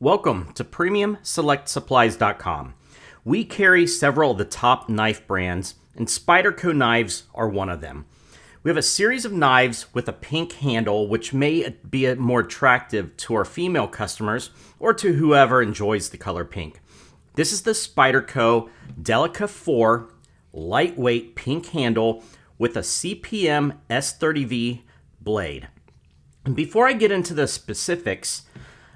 Welcome to PremiumSelectSupplies.com. We carry several of the top knife brands, and Spyderco knives are one of them. We have a series of knives with a pink handle, which may be more attractive to our female customers or to whoever enjoys the color pink. This is the Spyderco Delica 4 lightweight pink handle with a C11FPPNS30V blade. And before I get into the specifics,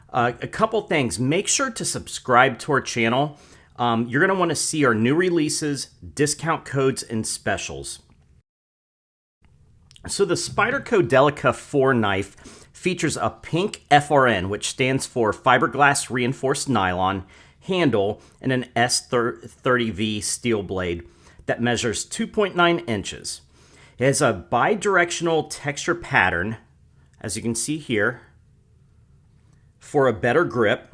a couple things. Make sure to subscribe to our channel. You're going to want to see our new releases, discount codes, and specials. So the Spyderco Delica 4 knife features a pink FRN, which stands for Fiberglass-Reinforced Nylon, handle, and an S30V steel blade that measures 2.9 inches. It has a bi-directional texture pattern, as you can see here, for a better grip,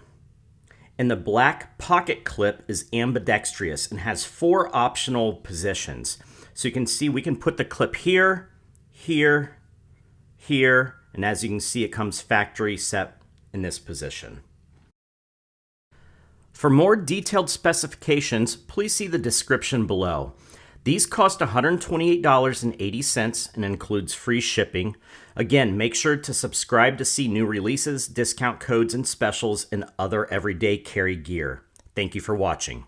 and the black pocket clip is ambidextrous and has 4 optional positions. So you can see we can put the clip here, here, here, and as you can see it comes factory set in this position. For more detailed specifications, please see the description below. These cost $128.80 and includes free shipping. Again, make sure to subscribe to see new releases, discount codes, and specials, and other everyday carry gear. Thank you for watching.